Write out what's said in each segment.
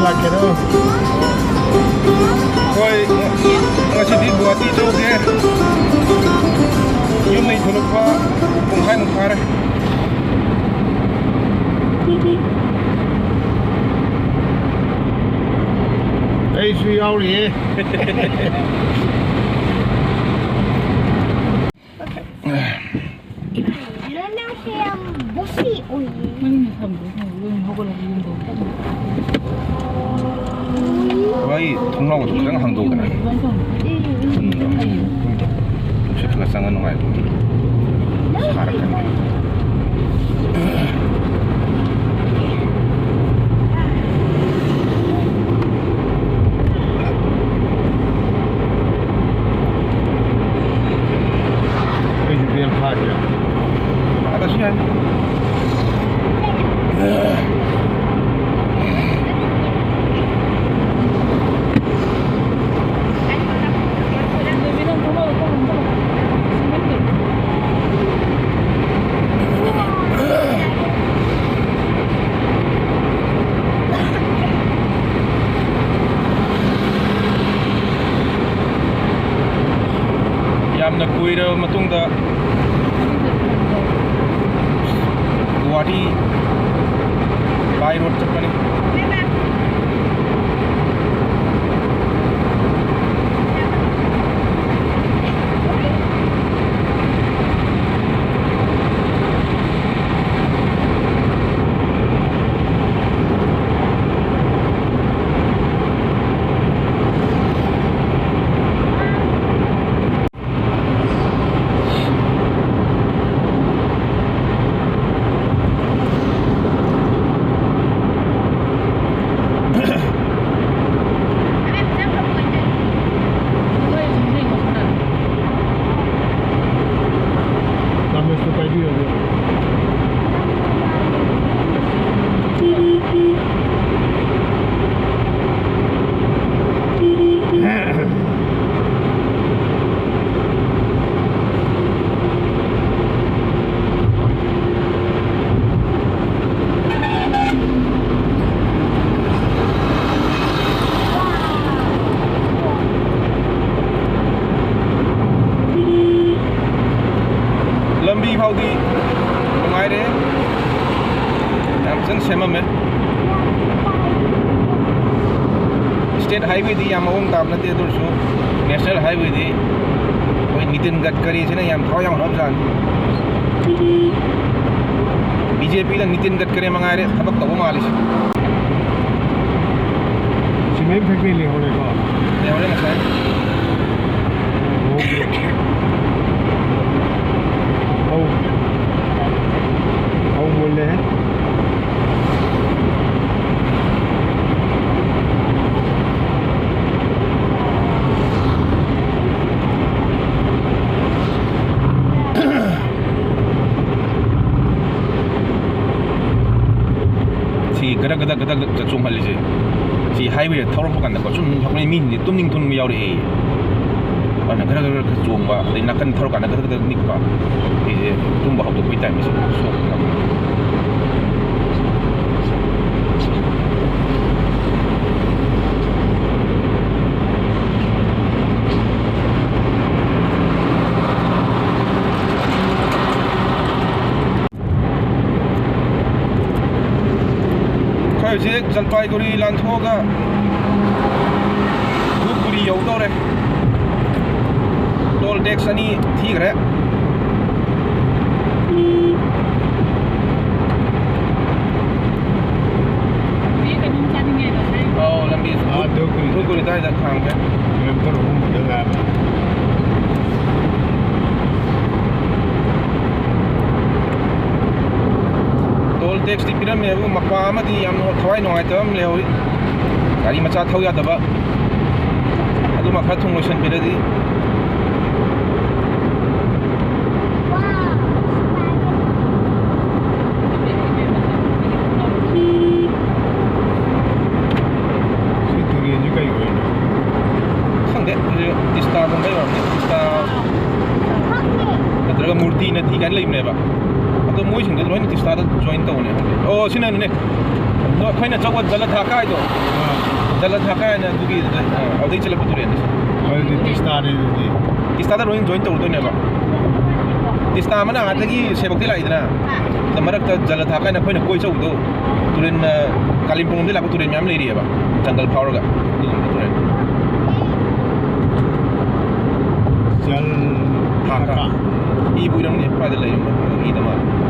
lakero. Koi ngasih buat itu ke. Yun may tulog pa kung kaya mong pare. Ay, suy ao đi. Vậy thông long của hàng đầu này. Chef là sang ở ngoài. Sarakan. Ada sih kan? Yam na kuira matungda Guwahati by road chapani. Lambi Haudi Maire Amson Semame State Highway di Yamong Tamnate Dursu National Highway di Nitin Gadkari Sina Yam Thoyang Robsan BJP dan Nitin Gadkari Mangare Tabak Tabu Malis Cement factory le hone ko. Le hone na बोले हैं si gada chung hal je si highway thawr pa kan ko chum thakni min ni tumning tun mi yaw re ana gada chung ba dei nakan thawr kan gada nik ba e tum ba hok pi time so Jadi Jalpaiguri Lanthoga Dhuburi yaudore toll tax ani thik re oh lambi Dhuburi dai da khang ke kilometer hum dengar toll tax di piram me bu makwa amadi yam no thawai no item le hori gari macha thau ya daba adu makha thung lotion piradi मूर्ति नदी kan leim neba ato moi sing de loin ti start join to ne oh ꯁꯤꯅꯅꯦ ꯑꯩꯈꯣꯏꯅ ꯆꯧꯕ ꯖꯂ ꯊꯥꯀꯥꯏꯗꯣ ꯖꯂ ꯊꯥꯀꯥꯏꯅ ꯑꯗꯨꯒꯤ ꯑꯗꯨꯗꯩ ꯆꯠꯂꯛꯄ ꯇꯨꯔꯦꯟꯅꯤ ꯑꯗꯨꯗꯤ ꯇꯤꯁꯇꯥꯅꯤ ꯑꯗꯨꯗꯤ ꯇꯤꯁꯇꯥꯗ ꯂꯣꯏ join ꯇꯧꯔꯗꯣꯏꯅꯦꯕ ꯇꯤꯁꯇꯥ ꯑꯃꯅ ꯑꯥꯗꯒꯤ ꯁꯦꯕꯛꯇꯤ ꯂꯥꯛꯏꯗꯅ ꯃꯔꯛꯇ ꯖꯂ ꯊꯥꯀꯥꯏꯅ ꯑꯩꯈꯣꯏꯅ ꯀꯣꯏ ꯆꯧꯕꯗꯣ ꯇꯨꯔꯦꯟ ꯀꯥꯂꯤꯝꯄꯣꯡꯗꯩ ꯂꯥꯛꯄ ꯇꯨꯔꯦꯟ ꯃꯌꯥꯝ ꯂꯩꯔꯤꯑꯕ ꯖꯪꯒꯜ ꯐꯥꯎꯔꯒ ꯇꯨꯔꯦꯟ ꯖꯜ ꯊꯥꯀꯥ ꯏꯕꯨ 이름ꯅꯦ ꯄꯥꯏꯗ ꯂꯩꯔꯝꯕ 이다 말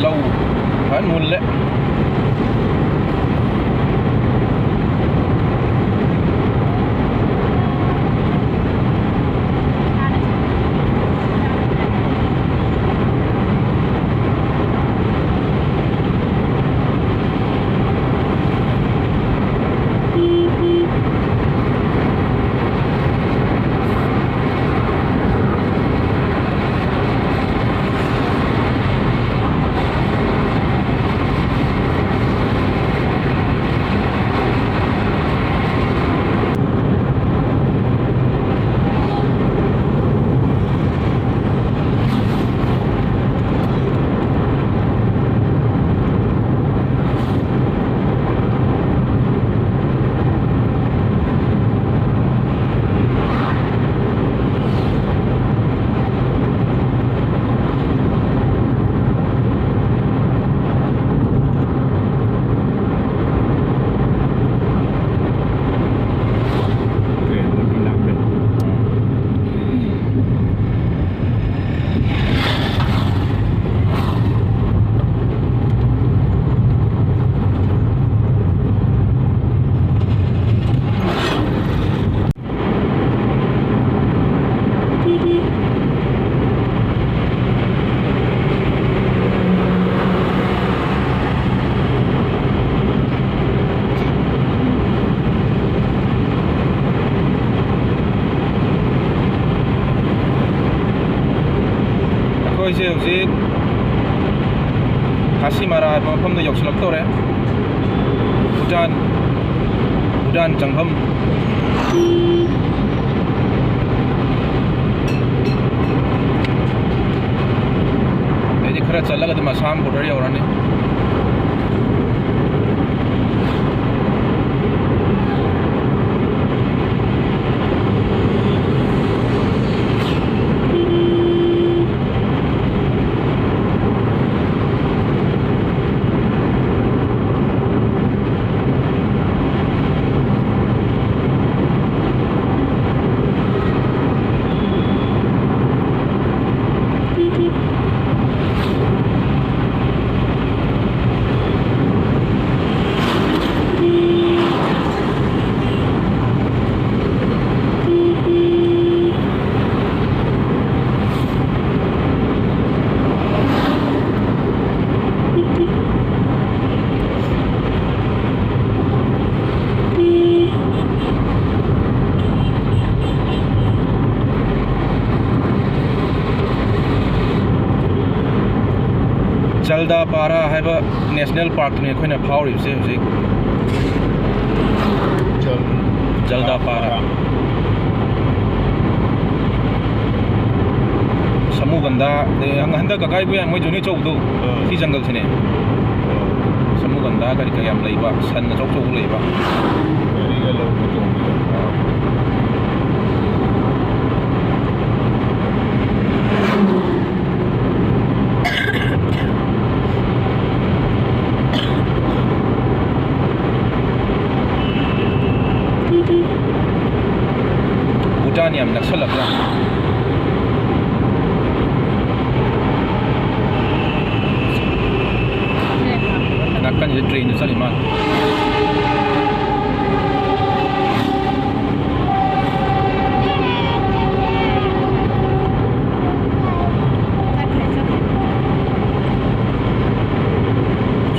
lâu phải muôn lệ 이제 hꯧꯖꯤꯛ 가시마라 하는 mꯐꯝꯗ ꯌꯧꯁꯤꯜꯂꯛꯇꯧꯔꯦ 우단 정ꯐꯝ 이제 खरा चलगा मसाम बॉर्डर यौरानी जलदापारा है नेशनल पार्क ने अखोना फाउरिबसे हौजिक जलदापारा समूगंदा हंदा ककाई बुया मोय जोने चौदो सी जंगल से समूगंदा करी कयाम लेबा सन चौक चौक लेबा lâu một tuần Bhutan yam naksalak la nakkan je train je saliman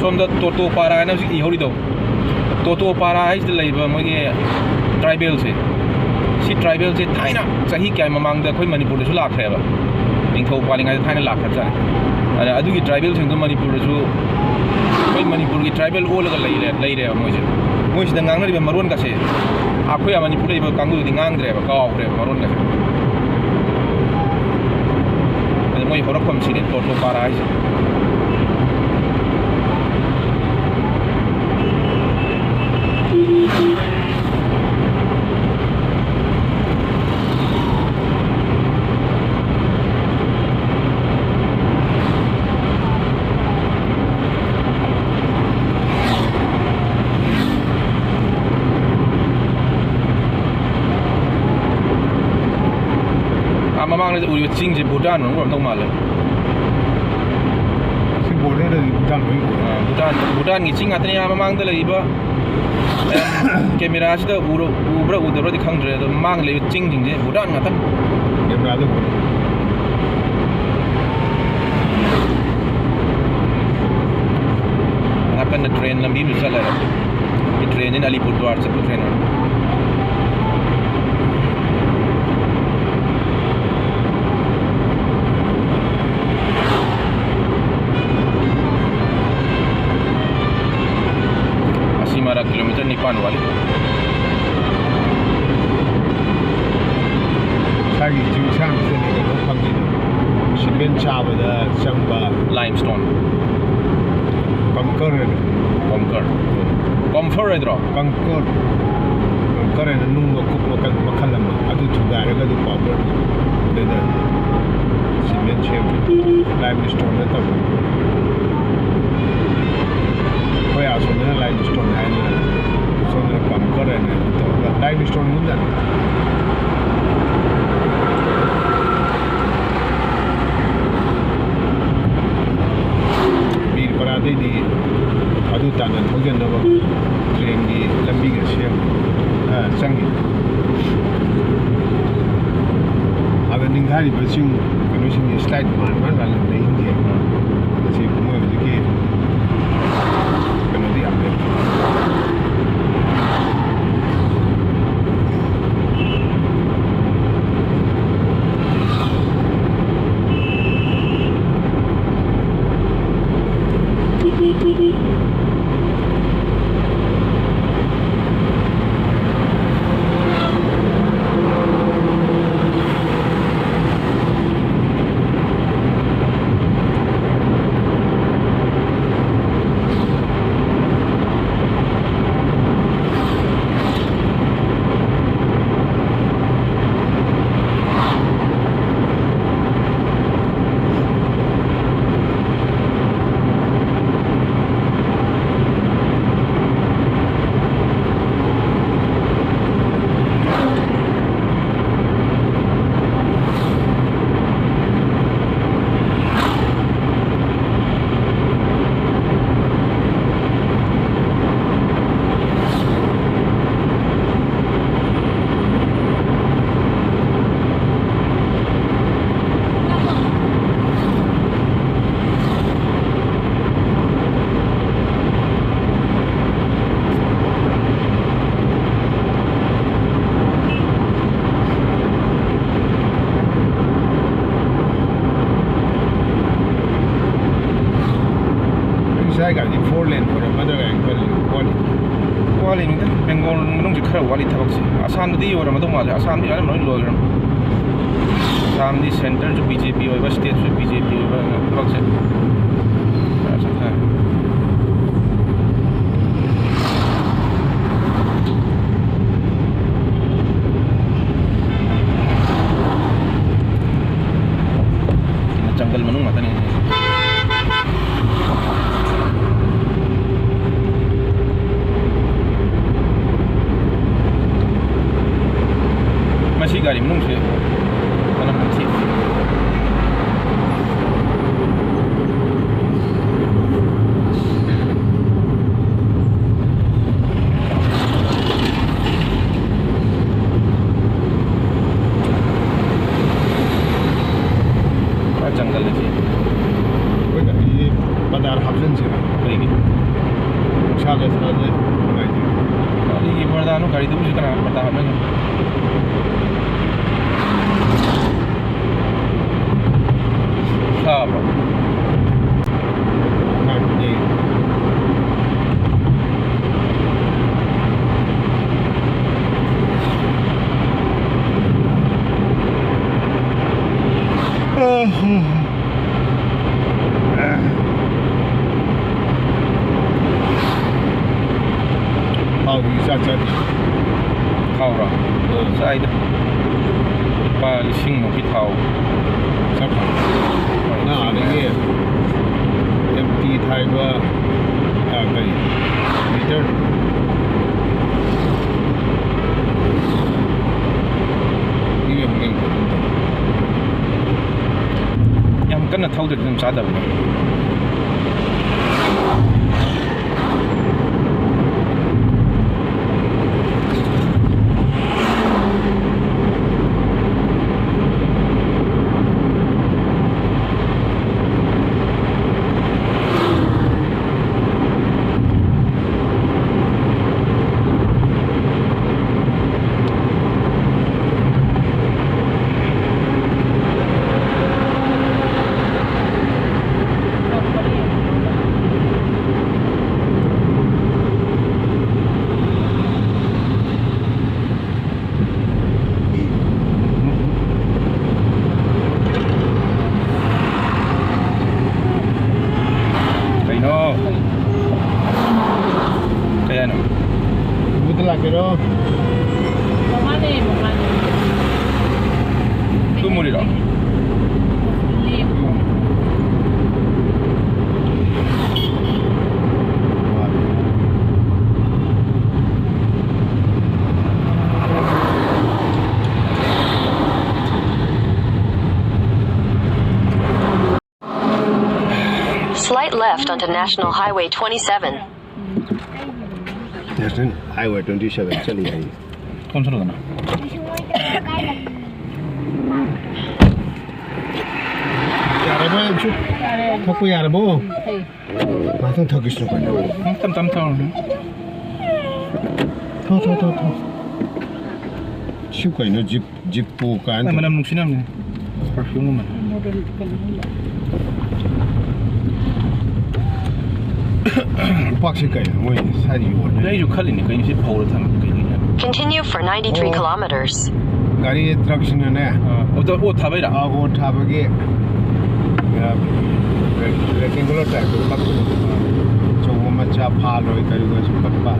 somda Toto Para na si ihori do Toto Para is the labor moge tribal se si tribal se thaina sahi kya mamang da khoi manipur su lak kheba ningthau palinga thaina lak kha chane ara adugi tribal sing do manipur su khoi manipur gi tribal all ga leire moise da ngang na ri maron ka se akhoi a manipur le kangu di ngang dre ba kaw re maron ka se moi horokom si Toto Para is mamang le uri ching je Bhutan no rom tong ma le si border de Bhutan Bhutan gi ching atni mamang da le ba camera si da ubra udra di khang dre da mang le ching jing je Bhutan ngata camera de akan na train lambi mi sala di train in Alipurduar sa train kilometre निपान वाले सागी जिंगसांग से ने को फंगी cement चाबदा चंबा लाइमस्टोन कंकर कंफर इधर कंकर ने नुंग को मकल मखलम अदु थुगारगा दु पावर देदा सीमेंट शेप लाइमस्टोन ने तब कोई आसोना लाइमस्टोन है ना सोना कंकर है ना तो लाइमस्टोन मुंदा बीर परादे दी अदु तानन होजन नब ट्रेन की लंबी के शेम संगी अगर निंगारी बसिंग कनुसिंग स्लाइड मान वाला नहीं है जैसे मोय के कनोदी आमे ꯒꯥꯔꯤ 4 ꯂꯦꯟ ꯑꯣꯏꯔꯝꯃꯗ꯭ꯔꯥ ꯈꯜꯂꯤ ꯋꯥꯠꯂꯤꯅꯤꯗ ꯕꯦꯡꯒꯣꯜ ꯃꯅꯨꯡꯁꯦ ꯈꯔ ꯋꯥꯠꯂꯤ ꯊꯕꯛꯁꯦ ꯑꯁꯥꯝꯗꯗꯤ ꯑꯣꯏꯔꯝꯃꯗꯧ ꯃꯥꯜꯂꯦ ꯑꯁꯥꯝꯗꯤ ꯑꯌꯥꯝꯕ ꯂꯣꯏ ꯂꯣꯏꯈ꯭ꯔꯝ ꯑꯁꯥꯝꯗꯤ ꯁꯦꯟꯇꯔꯁꯨ BJP ꯑꯣꯏꯕ ꯁ꯭ꯇꯦꯠꯁꯨ BJP ꯑꯣꯏꯕ ꯊꯕꯛꯁꯦ ꯈꯔ ꯆꯠꯊꯔꯦ गाड़ी में से mana mesti जंगल है जी कोई ये बाजार हाफिन से कहीं शाले शाले ये बर्दानो गाड़ी तो मुझे करना पड़ता है ना हाँ ये好，雨下这里， เข้าหรอใช่ดิปลาชิงนกพิเทา 啥看？那那个，MT 泰国啊，可以，没事儿。你也不给我。 ยังกันนะเท่าเดิมซาดาวนะ Pero tú morirás. Slight left onto National Highway 27. National Highway 27 चली आई। कौन सा लगाना? यार वो चुप थको यार वो माथं थकिस्नु पर्ने तम तम था थो चुप कहिनो जिप पुकान mana mungkin namanya perfume mana 박스 कहिनो वही सारी वो đây जो खाली नहीं कहीं से पावर था कहीं नहीं Continue for 93 kilometers. गाड़ी ट्रक सिने ने वो था भाई आ वो था बगे रेक्टेंगुलर टाइप का जो वो मचा फाल होई करियो सु पटपा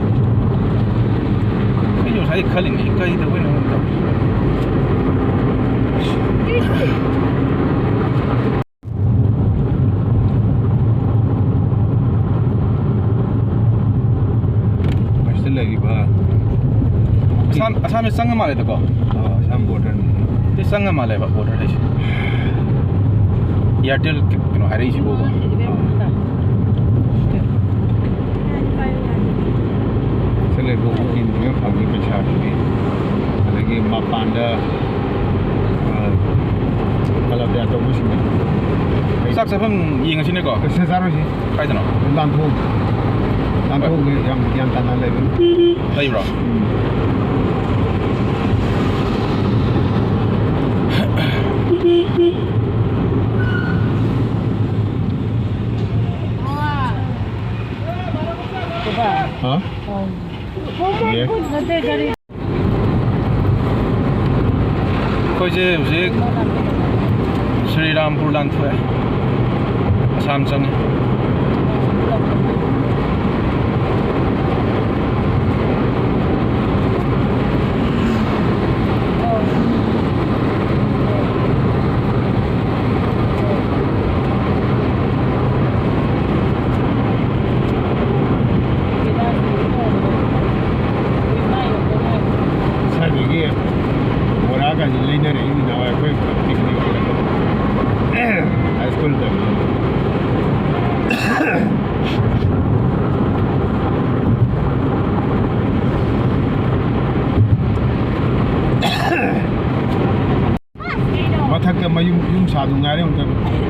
ये जो सारी खाली नहीं कहीं तो कोई नहीं lagi ba asam sang male to ko sam border te sang male ba border hai airtel kino hari si bo sele bo kin me phagi pe cha ni lagi mapanda kalau dia to musim sak sa pham ying sini ko se saro si kai to no lan thu yang tanah lagi đây bro Hah? Iya. Koi je uzik Sri Rampur lan thu hai Assam chang ꯂꯥꯛꯀꯥꯟꯁꯤ ꯂꯩꯅꯔꯛꯏ ꯅꯍꯥꯟꯋꯥꯏ ꯑꯩꯈꯣꯏ picnic ꯍꯥꯏ ꯁ꯭ꯀꯨꯜꯗ ꯃꯊꯛꯇ ꯌꯨꯝ ꯁꯥꯗꯨ ꯉꯥꯏꯔꯦ ꯑꯃꯨꯛꯇ